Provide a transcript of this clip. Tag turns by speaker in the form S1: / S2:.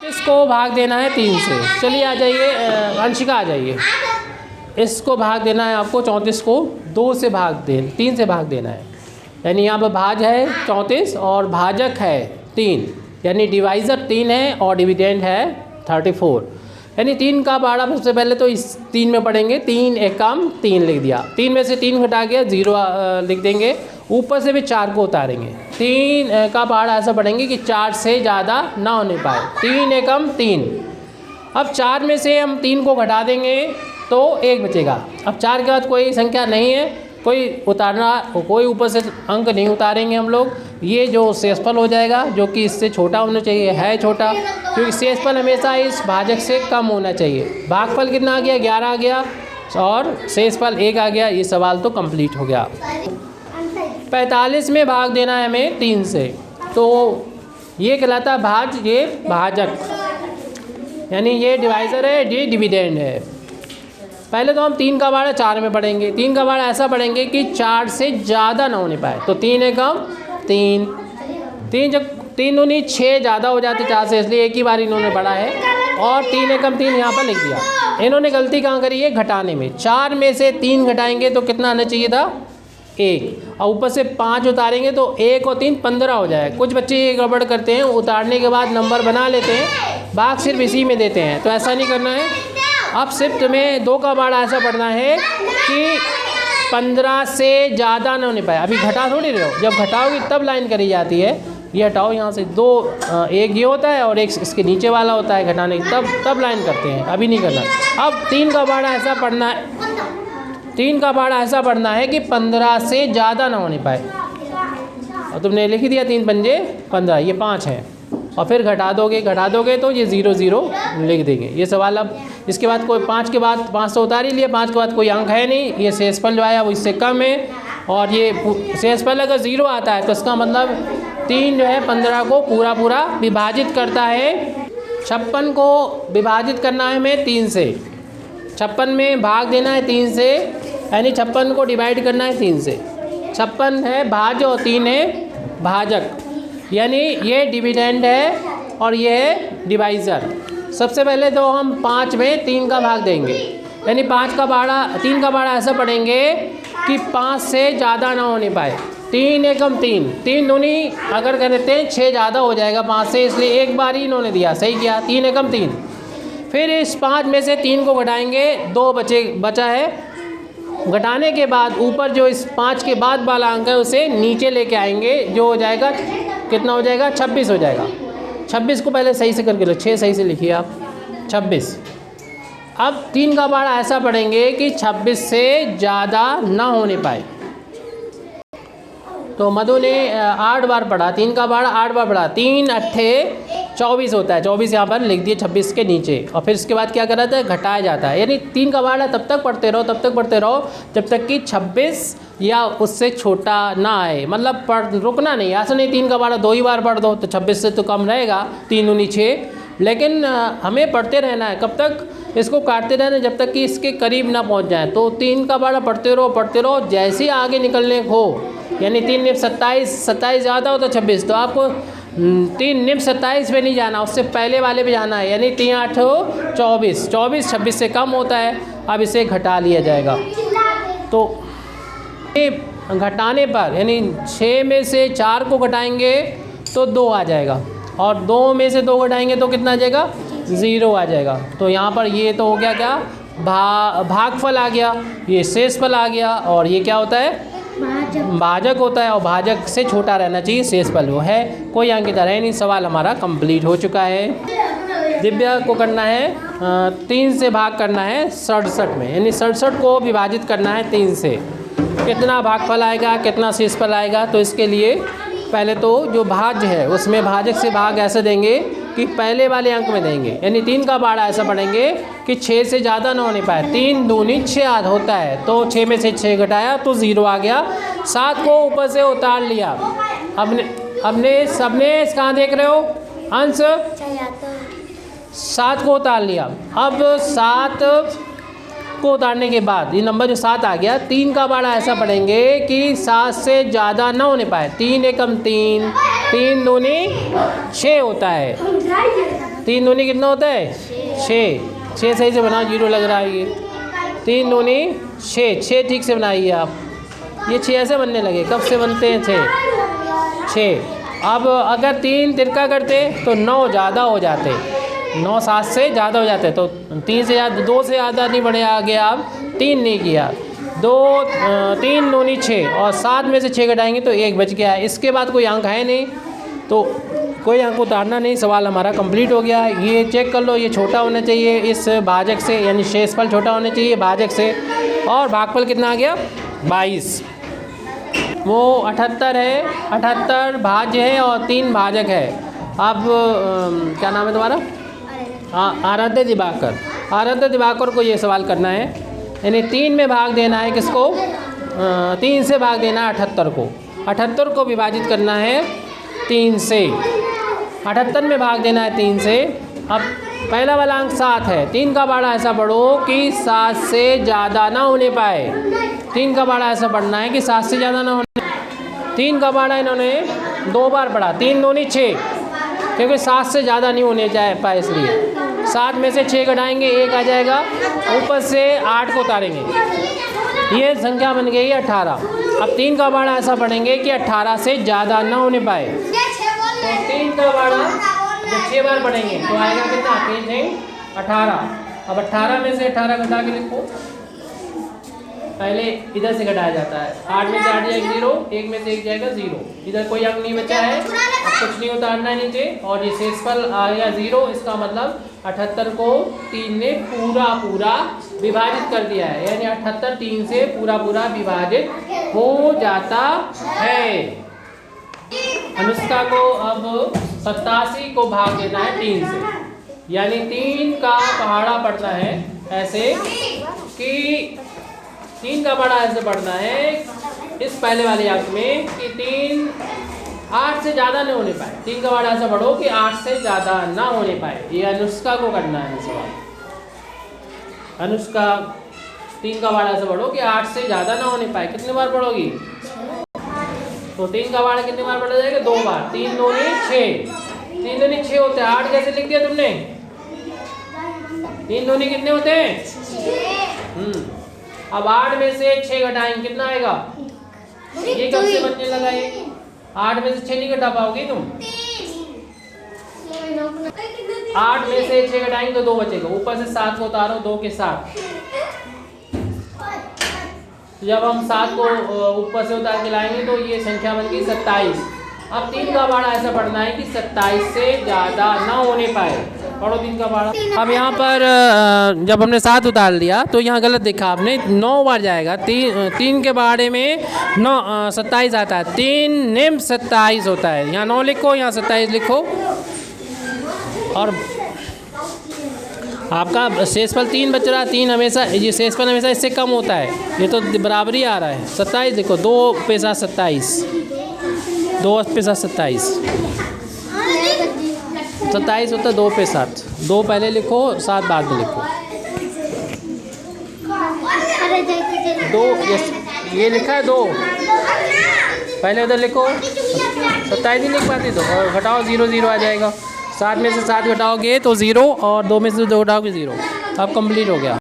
S1: इसको भाग देना है 3 से। चलिए आ जाइए अंशिका, आ जाइए। इसको भाग देना है आपको 34 को 2 से 3 से भाग देना है। यानी यहाँ पर भाज है 34 और भाजक है 3, यानी डिवाइज़र 3 है और डिविडेंड है 34। यानी 3 का बाड़ा सबसे पहले तो इस 3 में पढ़ेंगे। 3 एकम 3 लिख दिया, 3 में से 3 घटा गया 0 लिख देंगे। ऊपर से भी 4 को उतारेंगे। 3 का बाड़ा ऐसा पढ़ेंगे कि 4 से ज़्यादा ना होने पाए। 3 एकम 3। अब 4 में से हम 3 को घटा देंगे तो 1 बचेगा। अब 4 के बाद कोई संख्या नहीं है, कोई ऊपर से अंक नहीं उतारेंगे हम लोग। ये जो शेषफल हो जाएगा, जो कि इससे छोटा होना चाहिए, है छोटा, क्योंकि शेषफल हमेशा इस भाजक से कम होना चाहिए। भागफल कितना आ गया? 11 आ गया और शेषफल 1 आ गया। ये सवाल तो कंप्लीट हो गया। 45 में भाग देना है हमें 3 से, तो ये कहलाता है भाज, ये भाजक, यानी ये डिवाइज़र है, ये डिविडेंड है। पहले तो हम 3 का बाड़ा 4 में पढ़ेंगे। 3 का बाड़ा ऐसा पढ़ेंगे कि 4 से ज़्यादा ना होने पाए। तो 3 एकम 3, 3 जब 3 दूनी 6 ज़्यादा हो जाते 4 से, इसलिए एक ही बार इन्होंने पढ़ा है और 3 एकम 3 यहाँ पर लिख दिया। इन्होंने गलती कहाँ करी है? घटाने में। 4 में से 3 घटाएंगे तो कितना आना चाहिए था? 1, और ऊपर से 5 उतारेंगे तो 1 और 3 15 हो जाए। कुछ बच्चे ये गड़बड़ करते हैं, उतारने के बाद नंबर बना लेते हैं, भाग सिर्फ इसी में देते हैं। तो ऐसा नहीं करना है। अब सिर्फ में 2 का बाड़ा ऐसा पढ़ना है कि 15 से ज़्यादा ना होने पाए। अभी घटा थोड़ी रहे हो, जब घटाओगी तब लाइन करी जाती है। ये हटाओ यहाँ से 2, एक ये होता है और एक इसके नीचे वाला होता है घटाने, तब लाइन करते हैं, अभी नहीं करना। अब 3 का बाड़ा ऐसा पढ़ना है, 3 का बाड़ा ऐसा पढ़ना है कि 15 से ज़्यादा ना होने पाए। और तुमने लिख दिया 3 पंजे 15, ये 5 है, और फिर घटा दोगे तो ये 0 0 लिख देंगे। ये सवाल अब इसके बाद कोई 5 के बाद 5 से उतार ही लिया, 5 के बाद कोई अंक है नहीं। ये शेषफल जो आया वो इससे कम है, और ये शेषफल अगर 0 आता है तो इसका मतलब 3 जो है 15 को पूरा विभाजित करता है। 56 को विभाजित करना है हमें 3 से। 56 में भाग देना है 3 से, यानी 56 को डिवाइड करना है 3 से। 56 है भाज्य और 3 है भाजक, यानी ये डिविडेंड है और ये है डिवाइज़र। सबसे पहले तो हम 5 में 3 का भाग देंगे, यानी 3 का बाड़ा ऐसा पढ़ेंगे कि 5 से ज़्यादा ना होने पाए। 3 एकम 3, 3 दूनी अगर कर देते हैं 6 ज़्यादा हो जाएगा 5 से, इसलिए एक बार ही इन्होंने दिया, सही किया। 3 एकम 3। फिर इस 5 में से 3 को घटाएंगे, 2 बचा है। घटाने के बाद ऊपर जो इस 5 के बाद वाला अंक है उसे नीचे लेके आएंगे, जो हो जाएगा कितना हो जाएगा? 26 हो जाएगा। 26 को पहले सही से करके लो, 6 सही से लिखिए आप, 26। अब 3 का बाड़ा ऐसा पढ़ेंगे कि 26 से ज़्यादा ना होने पाए। तो मधु ने 8 बार पढ़ा, 3 का बाड़ा 8 बार पढ़ा। 3 अट्ठे 24 होता है, 24 यहाँ पर लिख दिए 26 के नीचे, और फिर उसके बाद क्या कराता है? घटाया जाता है। यानी 3 का बाड़ा तब तक पढ़ते रहो जब तक कि 26 या उससे छोटा ना आए। मतलब रुकना नहीं, ऐसा नहीं 3 का बाड़ा 2 ही बार पढ़ दो तो 26 से तो कम रहेगा, 3 दूनी 6। लेकिन हमें पढ़ते रहना है, कब तक? इसको काटते रहना जब तक कि इसके करीब ना पहुंच जाए। तो 3 का बाड़ा पढ़ते रहो, जैसे ही आगे निकलने को, यानी 3 निब 27 ज़्यादा हो तो 26, तो आपको 3 निब 27 पे नहीं जाना, उससे पहले वाले पे जाना है। यानी 3 8 24, 26 से कम होता है। अब इसे घटा लिया जाएगा, तो घटाने पर यानी 6 में से 4 को घटाएंगे तो 2 आ जाएगा, और 2 में से 2 घटाएंगे तो कितना आ जाएगा? 0 आ जाएगा। तो यहाँ पर ये तो हो गया क्या? भागफल आ गया, ये शेषफल आ गया, और ये क्या होता है? भाजक होता है, और भाजक से छोटा रहना चाहिए शेषफल, वो है। कोई अंक इधर है नहीं। सवाल हमारा कंप्लीट हो चुका है। दिव्या को करना है 3 से भाग करना है 67 में, यानी 67 को विभाजित करना है 3 से। कितना भागफल आएगा, कितना शेषफल आएगा? तो इसके लिए पहले तो जो भाज्य है उसमें भाजक से भाग ऐसे देंगे कि पहले वाले अंक में देंगे। यानी 3 का बाड़ा ऐसा पढ़ेंगे कि 6 से ज़्यादा ना होने पाए। 3 दूनी 6 होता है, तो 6 में से 6 घटाया तो 0 आ गया। 7 को ऊपर से उतार लिया। सबने कहाँ देख रहे हो? अंश 7 को उतार लिया। अब 7 को उतारने के बाद ये नंबर जो 7 आ गया, 3 का बाड़ा ऐसा पढ़ेंगे कि 7 से ज़्यादा ना होने पाए। 3 एकम 3, 3 दूनी 6 होता है। 3 दूनी कितना होता है 6। 6 सही से बनाओ, 0 लग रहा है ये। 3 दूनी 6, 6 ठीक से बनाइए आप। ये 6 ऐसे बनने लगे, कब से बनते हैं 6। अब अगर 3 तिरका करते तो 9 ज़्यादा हो जाते, 9 7 से ज़्यादा हो जाते। तो 3 से ज़्यादा, 2 से ज़्यादा नहीं बढ़े आगे आप, 3 नहीं किया, 3 दूनी 6 और 7 में से 6 घटाएंगे तो 1 बच गया। इसके बाद कोई अंक है नहीं तो कोई अंक उतारना नहीं, सवाल हमारा कंप्लीट हो गया। ये चेक कर लो, ये छोटा होना चाहिए इस भाजक से, यानी शेषफल छोटा होना चाहिए भाजक से। और भागफल कितना आ गया 22। वो 78 है, 78 भाज्य है और 3 भाजक है। अब क्या नाम है तुम्हारा? आराध्य दिवाकर। आराध्य दिवाकर को ये सवाल करना है, यानी 3 में भाग देना है किसको? 3 से भाग देना है 78 को। 78 को विभाजित करना है 3 से। 78 में भाग देना है 3 से। अब पहला वाला अंक 7 है, 3 का बाड़ा ऐसा बढ़ो कि 7 से ज़्यादा ना होने पाए। 3 का बाड़ा ऐसा बढ़ना है कि 7 से ज़्यादा ना होने। 3 का बाड़ा इन्होंने 2 बार पढ़ा, 3 दूनी 6, क्योंकि 7 से ज़्यादा नहीं होने पाए इसलिए। 7 में से 6 घटाएंगे 1 आ जाएगा, ऊपर से 8 को उतारेंगे, ये संख्या बन गई 18। अब 3 का बाड़ा ऐसा पढ़ेंगे कि 18 से ज़्यादा ना होने पाए। तो 3 का बाड़ा जब 6 बार पढ़ेंगे तो आएगा कितना? 3 है 18। अब 18 में से 18 घटा के लिखो, पहले इधर से घटाया जाता है। 8 में से 8 जाएगा 0, 1 में से 1 जाएगा 0, इधर कोई अंक नहीं बचा है, अब कुछ नहीं उतारना है नीचे। और ये शेषफल आ गया 0, इसका मतलब 78 को 3 ने पूरा विभाजित कर दिया है, यानी 78 3 से पूरा विभाजित हो जाता है। अनुष्का को अब 87 को भाग देना है 3 से, यानी 3 का पहाड़ा पड़ना है ऐसे कि 3 का पहाड़ा ऐसे पड़ना है इस पहले वाले अंक में कि 3 8 से ज़्यादा नहीं होने पाए। 3 का पहाड़ा ऐसा बढ़ो कि 8 से ज़्यादा ना होने पाए। ये अनुष्का को करना है सवाल। अनुष्का 3 का पहाड़ा ऐसा बढ़ो कि 8 से ज़्यादा ना होने पाए। कितने बार पढ़ोगी? तो 3 का बाड़ा कितने बार पढ़ा जाएगा? 2 बार। 3 दूनी 6, 3 दूनी 6 होते हैं। 8 कैसे लिख दिया तुमने? 3 दूनी कितने होते हैं? अब 8 में से 6 घटाएंगे कितना आएगा? ये कब से बनने लगा ये? 8 में से 6 नहीं घटा पाओगी तुम। 8 में से 6 घटाएंगे तो 2 बचेगा, ऊपर से 7 को उतारो 2 के साथ। जब हम 7 को ऊपर से उतार के लाएंगे तो ये संख्या बन गई 27। अब 3 का बाड़ा ऐसा पढ़ना है कि 27 से ज़्यादा ना होने पाए। पढ़ो 3 का बाड़ा। अब यहाँ पर जब हमने 7 उतार दिया तो यहाँ गलत देखा आपने, 9 बार जाएगा। 3 के बाड़े में 27 आता है, 3 निम्न 27 होता है। यहाँ 9 लिखो, यहाँ 27 लिखो। और आपका शेषफल 3 बच रहा है। 3 हमेशा, ये शेषफल हमेशा इससे कम होता है, ये तो बराबरी आ रहा है। 27 देखो, 2 पे 7 27, 2 पे 7 27, 27 होता है 2 पे 7। 2 पहले लिखो, 7 बाद में लिखो। 2 ये लिखा है 2, पहले उधर लिखो। 27 नहीं लिख पाती तो और घटाओ 0 0 आ जाएगा। 7 में से 7 घटाओगे तो 0 और 2 में से 2 घटाओगे 0। अब कंप्लीट हो गया।